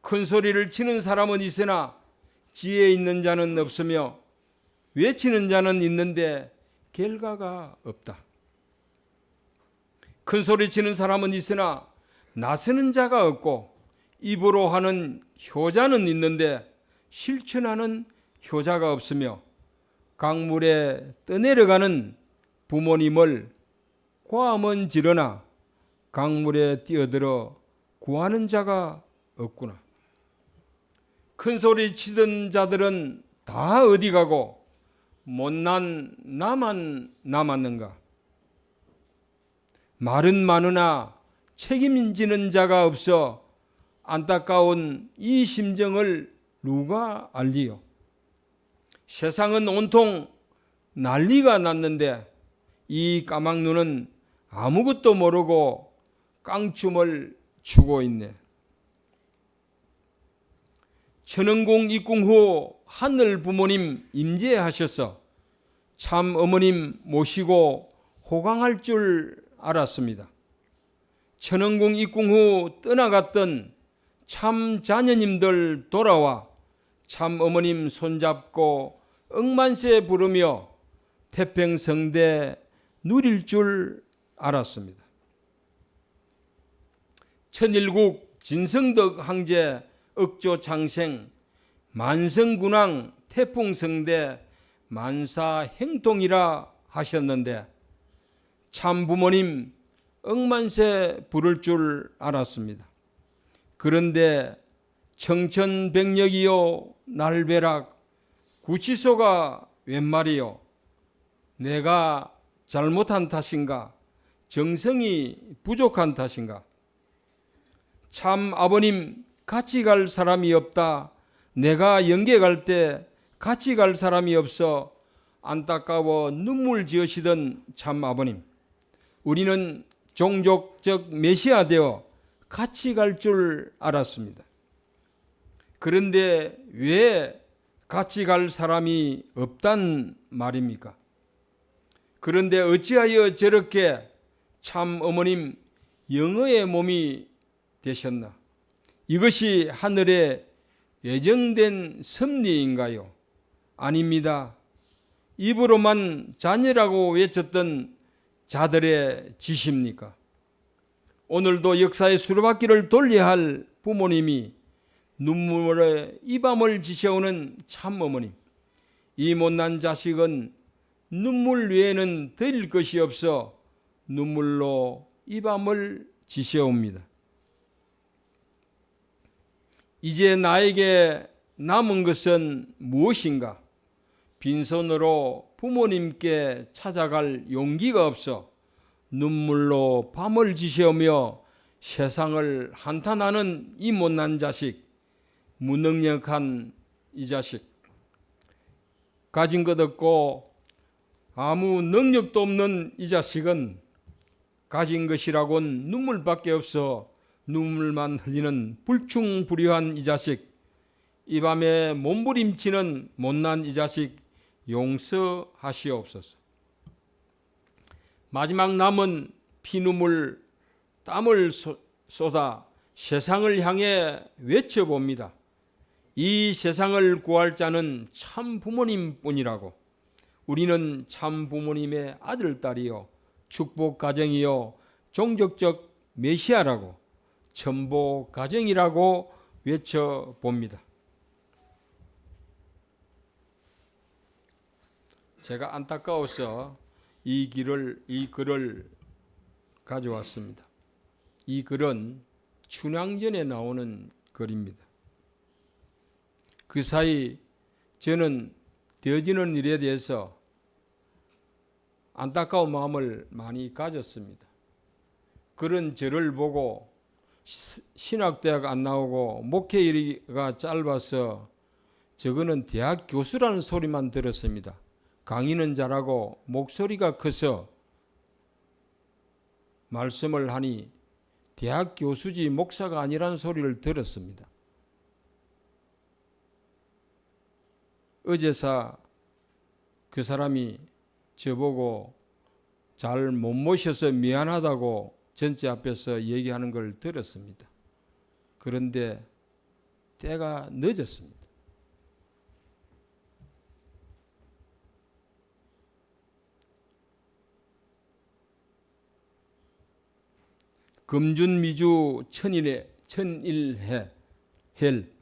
큰 소리를 치는 사람은 있으나 지혜 있는 자는 없으며 외치는 자는 있는데 결과가 없다. 큰 소리 치는 사람은 있으나 나서는 자가 없고 입으로 하는 효자는 있는데 실천하는 효자가 없으며 강물에 떠내려가는 부모님을 고함은 지르나 강물에 뛰어들어 구하는 자가 없구나. 큰 소리 치던 자들은 다 어디 가고 못난 나만 남았는가? 말은 많으나 책임지는 자가 없어 안타까운 이 심정을 누가 알리요? 세상은 온통 난리가 났는데 이 까막눈은 아무것도 모르고 깡춤을 추고 있네. 천흥궁 입궁 후 하늘 부모님 임재하셔서 참 어머님 모시고 호강할 줄 알았습니다. 천흥궁 입궁 후 떠나갔던 참 자녀님들 돌아와 참 어머님 손잡고 억만세 부르며 태평성대 누릴 줄 알았습니다. 천일국 진성덕 황제 억조 창생 만성군왕 태풍성대 만사행통이라 하셨는데 참 부모님 억만세 부를 줄 알았습니다. 그런데 청천백력이요 날벼락 구치소가 웬 말이요? 내가 잘못한 탓인가? 정성이 부족한 탓인가? 참 아버님 같이 갈 사람이 없다. 내가 영계 갈 때 같이 갈 사람이 없어 안타까워 눈물 지으시던 참 아버님. 우리는 종족적 메시아 되어 같이 갈 줄 알았습니다. 그런데 왜 같이 갈 사람이 없단 말입니까? 그런데 어찌하여 저렇게 참 어머님 영어의 몸이 되셨나? 이것이 하늘의 예정된 섭리인가요? 아닙니다. 입으로만 자녀라고 외쳤던 자들의 짓입니까? 오늘도 역사의 수레바퀴를 돌려야 할 부모님이 눈물에 이밤을 지새우는 참 어머님. 이 못난 자식은 눈물 외에는 드릴 것이 없어 눈물로 이밤을 지새웁니다. 이제 나에게 남은 것은 무엇인가? 빈손으로 부모님께 찾아갈 용기가 없어 눈물로 밤을 지새우며 세상을 한탄하는 이 못난 자식, 무능력한 이 자식, 가진 것 없고 아무 능력도 없는 이 자식은 가진 것이라곤 눈물밖에 없어 눈물만 흘리는 불충불이한 이 자식, 이 밤에 몸부림치는 못난 이 자식 용서하시옵소서. 마지막 남은 피눈물 땀을 쏟아 세상을 향해 외쳐봅니다. 이 세상을 구할 자는 참 부모님뿐이라고. 우리는 참 부모님의 아들, 딸이요 축복 가정이요 종족적 메시아라고 천보 가정이라고 외쳐봅니다. 제가 안타까워서 이 글을 가져왔습니다. 이 글은 춘향전에 나오는 글입니다. 그 사이 저는 되어지는 일에 대해서 안타까운 마음을 많이 가졌습니다. 그런 저를 보고 신학대학 안 나오고 목회일이가 짧아서 저거는 대학 교수라는 소리만 들었습니다. 강의는 잘하고 목소리가 커서 말씀을 하니 대학 교수지 목사가 아니라는 소리를 들었습니다. 어제사 그 사람이 저보고 잘 못 모셔서 미안하다고 전체 앞에서 얘기하는 걸 들었습니다. 그런데 때가 늦었습니다. 금준미주 천일해 헬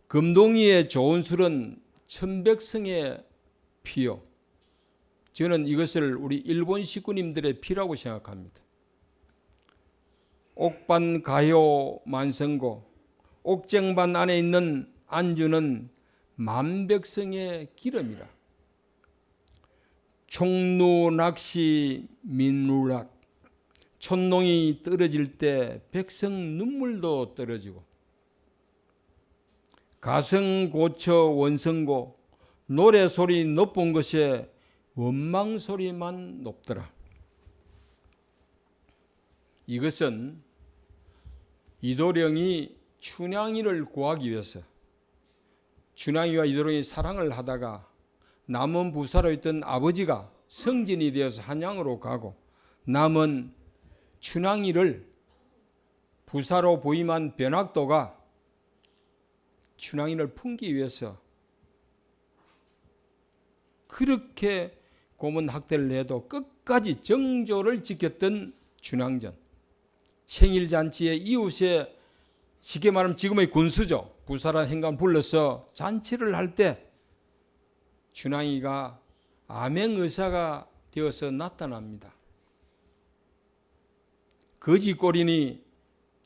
금동이의 좋은 술은 천백성의 피요. 저는 이것을 우리 일본 식구님들의 피라고 생각합니다. 옥반 가요 만성고 옥쟁반 안에 있는 안주는 만백성의 기름이라. 총루 낚시 민루락 촌농이 떨어질 때 백성 눈물도 떨어지고 가성 고쳐 원성고 노래소리 높은 것에 원망소리만 높더라. 이것은 이도령이 춘향이를 구하기 위해서 춘향이와 이도령이 사랑을 하다가 남은 부사로 있던 아버지가 성진이 되어서 한양으로 가고 남은 춘향이를 부사로 부임한 변학도가 춘향이를 품기 위해서 그렇게 고문학대를 해도 끝까지 정조를 지켰던 춘향전. 생일잔치에 이웃에 쉽게 말하면 지금의 군수죠. 부사라 행관 불러서 잔치를 할 때 춘향이가 암행의사가 되어서 나타납니다. 거지꼬리니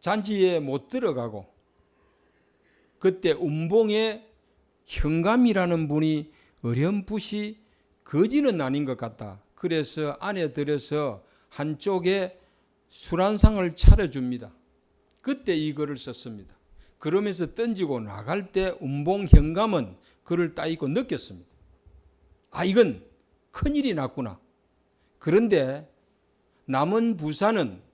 잔치에 못 들어가고 그때 운봉의 현감이라는 분이 어렴풋이 거지는 아닌 것 같다. 그래서 안에 들여서 한쪽에 술 한 상을 차려줍니다. 그때 이 글을 썼습니다. 그러면서 던지고 나갈 때 운봉 현감은 글을 따입고 느꼈습니다. 아, 이건 큰일이 났구나. 그런데 남은 부사는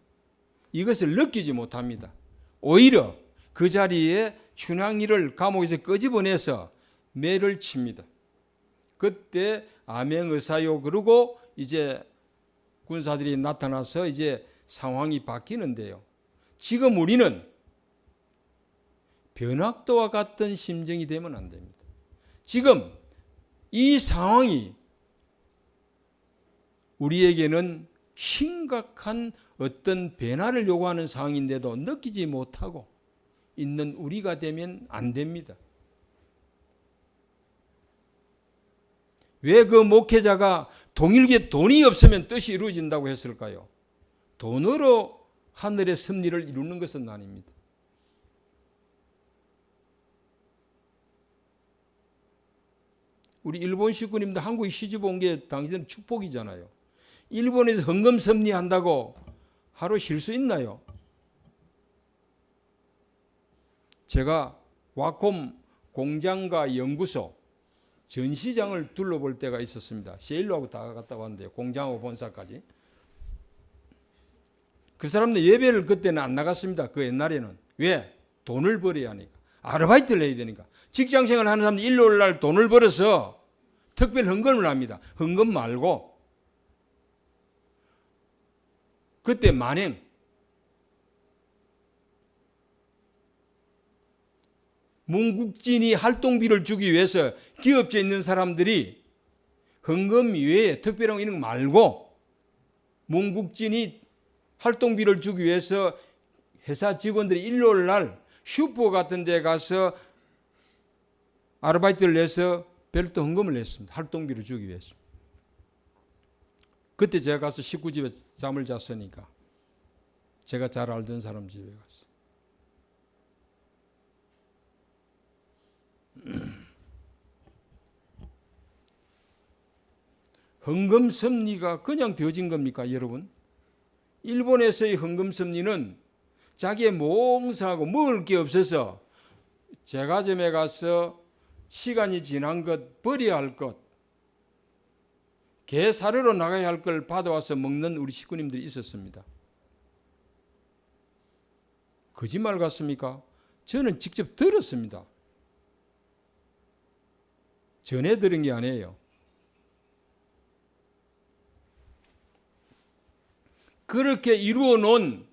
이것을 느끼지 못합니다. 오히려 그 자리에 춘향이를 감옥에서 끄집어내서 매를 칩니다. 그때 암행의사요 그러고 이제 군사들이 나타나서 이제 상황이 바뀌는데요. 지금 우리는 변학도와 같은 심정이 되면 안 됩니다. 지금 이 상황이 우리에게는 심각한 어떤 변화를 요구하는 상황인데도 느끼지 못하고 있는 우리가 되면 안 됩니다. 왜 그 목회자가 동일계 돈이 없으면 뜻이 이루어진다고 했을까요? 돈으로 하늘의 섭리를 이루는 것은 아닙니다. 우리 일본 식구님도 한국에 시집 온 게 당신은 축복이잖아요. 일본에서 헌금 섭리한다고 하루 쉴 수 있나요? 제가 와콤 공장과 연구소 전시장을 둘러볼 때가 있었습니다. 세일로하고 다 갔다 왔는데요. 공장하고 본사까지. 그 사람들 예배를 그때는 안 나갔습니다. 그 옛날에는. 왜? 돈을 벌어야 하니까. 아르바이트를 해야 되니까. 직장생활 하는 사람들 일요일 날 돈을 벌어서 특별 헌금을 합니다. 헌금 말고 그때 만행 문국진이 활동비를 주기 위해서 기업체에 있는 사람들이 헌금 외에 특별한 거 이런 거 말고 문국진이 활동비를 주기 위해서 회사 직원들이 일요일 날 슈퍼 같은 데 가서 아르바이트를 내서 별도 헌금을 냈습니다. 활동비를 주기 위해서. 그때 제가 가서 식구 집에 잠을 잤으니까 제가 잘 알던 사람 집에 갔어요. 헌금 섭리가 그냥 되어진 겁니까, 여러분? 일본에서의 헌금 섭리는 자기의 몽사하고 먹을 게 없어서 제과점에 가서 시간이 지난 것, 버려야 할 것, 개 사료로 나가야 할 걸 받아와서 먹는 우리 식구님들이 있었습니다. 거짓말 같습니까? 저는 직접 들었습니다. 전해 들은 게 아니에요. 그렇게 이루어 놓은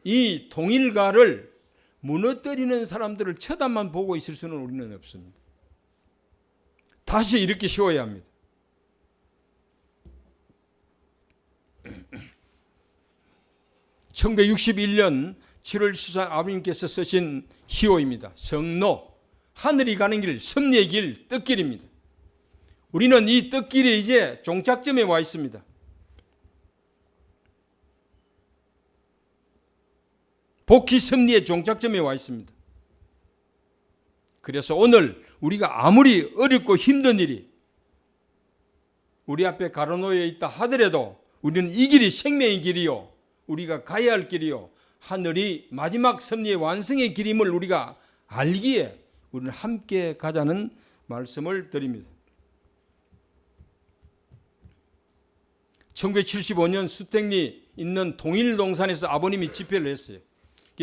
이 통일가를 무너뜨리는 사람들을 쳐다만 보고 있을 수는 우리는 없습니다. 다시 이렇게 쉬어야 합니다. (1961년 7월 14일) 아버님께서 쓰신 희호입니다. 성노, 하늘이 가는 길, 섭리의 길, 뜻길입니다. 우리는 이 뜻길에 이제 종착점에 와 있습니다. 복희 섭리의 종착점에 와 있습니다. 그래서 오늘 우리가 아무리 어렵고 힘든 일이 우리 앞에 가로놓여 있다 하더라도 우리는 이 길이 생명의 길이요, 우리가 가야 할 길이요 하늘이 마지막 섭리의 완성의 길임을 우리가 알기에 우리는 함께 가자는 말씀을 드립니다. 1975년 수택리 있는 동일동산에서 아버님이 집회를 했어요.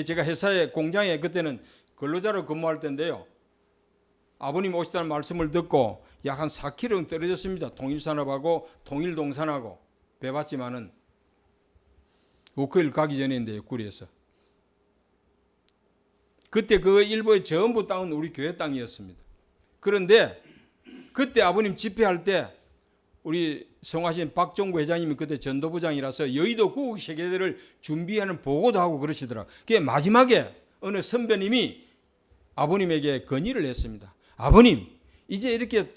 제가 회사에 공장에 그때는 근로자로 근무할 때인데요. 아버님 오시다는 말씀을 듣고 약 한 4km 떨어졌습니다. 동일산업하고 동일동산하고 배봤지만은 워크힐 가기 전인데 옆구리에서. 그때 그 일부의 전부 땅은 우리 교회 땅이었습니다. 그런데 그때 아버님 집회할 때 우리 성화신 박종구 회장님이 그때 전도부장이라서 여의도 구국 세계대를 준비하는 보고도 하고 그러시더라고요. 그게 마지막에 어느 선배님이 아버님에게 건의를 했습니다. 아버님, 이제 이렇게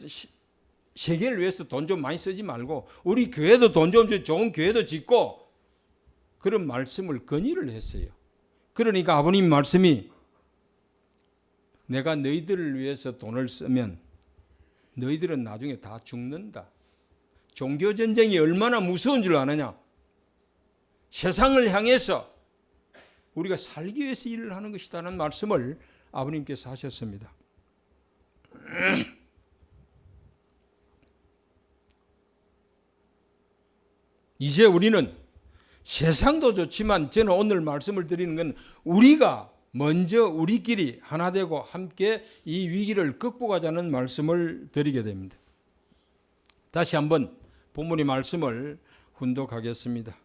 세계를 위해서 돈 좀 많이 쓰지 말고 우리 교회도 돈 좀 좋은 교회도 짓고 그런 말씀을 건의를 했어요. 그러니까 아버님 말씀이 내가 너희들을 위해서 돈을 쓰면 너희들은 나중에 다 죽는다. 종교전쟁이 얼마나 무서운 줄 아느냐. 세상을 향해서 우리가 살기 위해서 일을 하는 것이라는 말씀을 아버님께서 하셨습니다. 이제 우리는 세상도 좋지만 저는 오늘 말씀을 드리는 건 우리가 먼저 우리끼리 하나 되고 함께 이 위기를 극복하자는 말씀을 드리게 됩니다. 다시 한번 본문의 말씀을 훈독하겠습니다.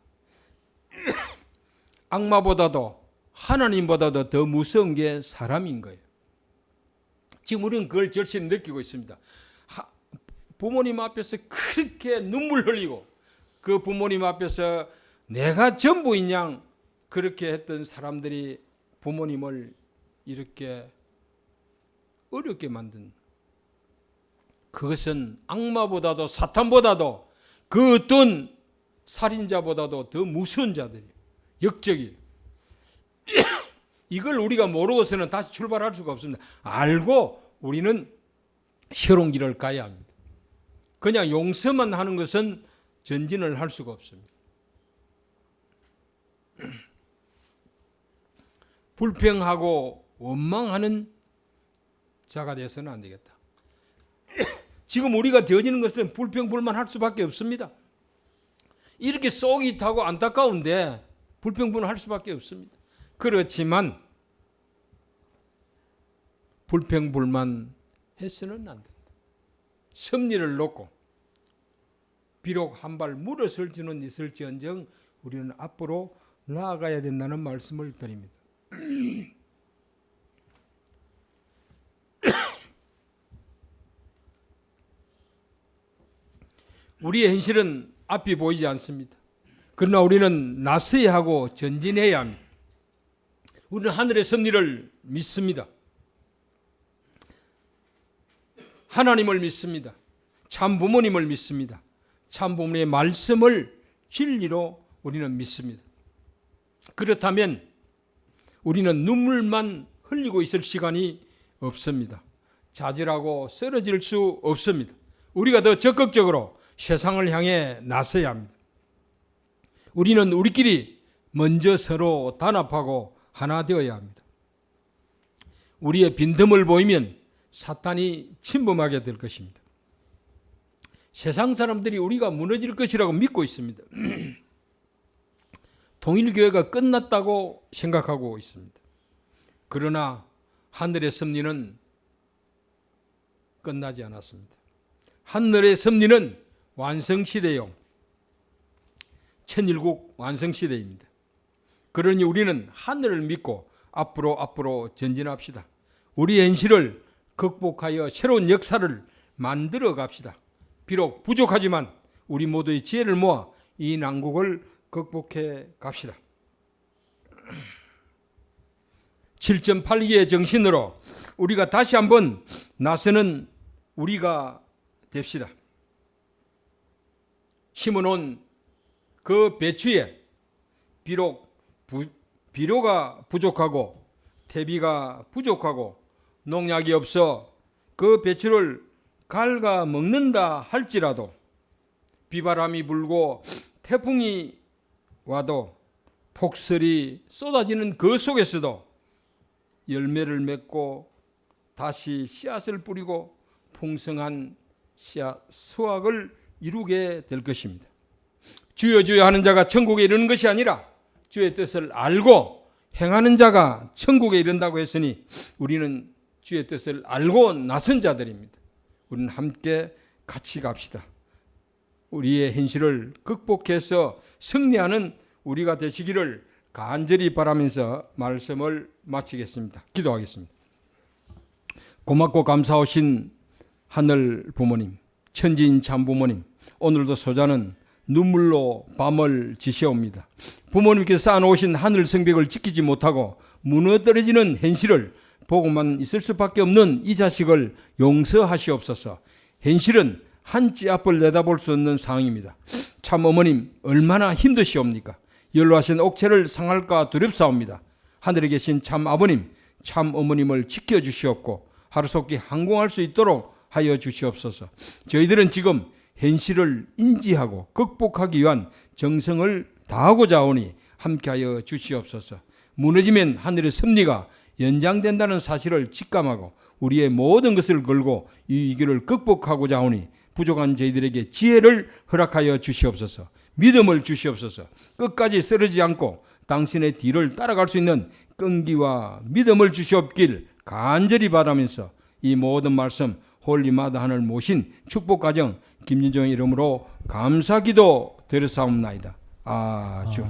악마보다도 하나님보다도 더 무서운 게 사람인 거예요. 지금 우리는 그걸 절실히 느끼고 있습니다. 부모님 앞에서 그렇게 눈물 흘리고 그 부모님 앞에서 내가 전부인 양 그렇게 했던 사람들이 부모님을 이렇게 어렵게 만든, 그것은 악마보다도 사탄보다도 그 어떤 살인자보다도 더 무서운 자들이에요. 역적이에요. 이걸 우리가 모르고서는 다시 출발할 수가 없습니다. 알고 우리는 새로운 길을 가야 합니다. 그냥 용서만 하는 것은 전진을 할 수가 없습니다. 불평하고 원망하는 자가 되어서는 안 되겠다. 지금 우리가 되어지는 것은 불평불만할 수밖에 없습니다. 이렇게 속이 타고 안타까운데 불평불만할 수밖에 없습니다. 그렇지만 불평불만 해서는 안 된다. 섭리를 놓고 비록 한 발 물러설지는 있을지언정 우리는 앞으로 나아가야 된다는 말씀을 드립니다. 우리의 현실은 앞이 보이지 않습니다. 그러나 우리는 나서야 하고 전진해야 합니다. 우리는 하늘의 섭리를 믿습니다. 하나님을 믿습니다. 참 부모님을 믿습니다. 참 부모님의 말씀을 진리로 우리는 믿습니다. 그렇다면 우리는 눈물만 흘리고 있을 시간이 없습니다. 좌절하고 쓰러질 수 없습니다. 우리가 더 적극적으로 세상을 향해 나서야 합니다. 우리는 우리끼리 먼저 서로 단합하고 하나 되어야 합니다. 우리의 빈틈을 보이면 사탄이 침범하게 될 것입니다. 세상 사람들이 우리가 무너질 것이라고 믿고 있습니다. 통일교회가 끝났다고 생각하고 있습니다. 그러나 하늘의 섭리는 끝나지 않았습니다. 하늘의 섭리는 완성시대요. 천일국 완성시대입니다. 그러니 우리는 하늘을 믿고 앞으로 전진합시다. 우리의 현실을 극복하여 새로운 역사를 만들어 갑시다. 비록 부족하지만 우리 모두의 지혜를 모아 이 난국을 극복해 갑시다. 7.8기의 정신으로 우리가 다시 한번 나서는 우리가 됩시다. 심어놓은 그 배추에 비록 비료가 부족하고 퇴비가 부족하고 농약이 없어 그 배추를 갉아 먹는다 할지라도 비바람이 불고 태풍이 와도 폭설이 쏟아지는 그 속에서도 열매를 맺고 다시 씨앗을 뿌리고 풍성한 씨앗 수확을 이루게 될 것입니다. 주여 주여 하는 자가 천국에 이르는 것이 아니라 주의 뜻을 알고 행하는 자가 천국에 이른다고 했으니 우리는 주의 뜻을 알고 나선 자들입니다. 우리는 함께 같이 갑시다. 우리의 현실을 극복해서 승리하는 우리가 되시기를 간절히 바라면서 말씀을 마치겠습니다. 기도하겠습니다. 고맙고 감사하신 하늘 부모님, 천지인 참 부모님, 오늘도 소자는 눈물로 밤을 지새웁니다. 부모님께서 쌓아놓으신 하늘 성벽을 지키지 못하고 무너뜨려지는 현실을 보고만 있을 수밖에 없는 이 자식을 용서하시옵소서. 현실은 한 치 앞을 내다볼 수 없는 상황입니다. 참 어머님 얼마나 힘드시옵니까? 연로하신 옥체를 상할까 두렵사옵니다. 하늘에 계신 참 아버님, 참 어머님을 지켜주시옵고 하루속히 항공할 수 있도록 하여 주시옵소서. 저희들은 지금 현실을 인지하고 극복하기 위한 정성을 다하고자 하오니 함께하여 주시옵소서. 무너지면 하늘의 섭리가 연장된다는 사실을 직감하고 우리의 모든 것을 걸고 이 위기를 극복하고자 하오니 부족한 저희들에게 지혜를 허락하여 주시옵소서. 믿음을 주시옵소서. 끝까지 쓰러지지 않고 당신의 뒤를 따라갈 수 있는 끈기와 믿음을 주시옵길 간절히 바라면서 이 모든 말씀 홀리마다 하늘 모신 축복가정 김진종의 이름으로 감사기도 드렸사옵나이다. 아주.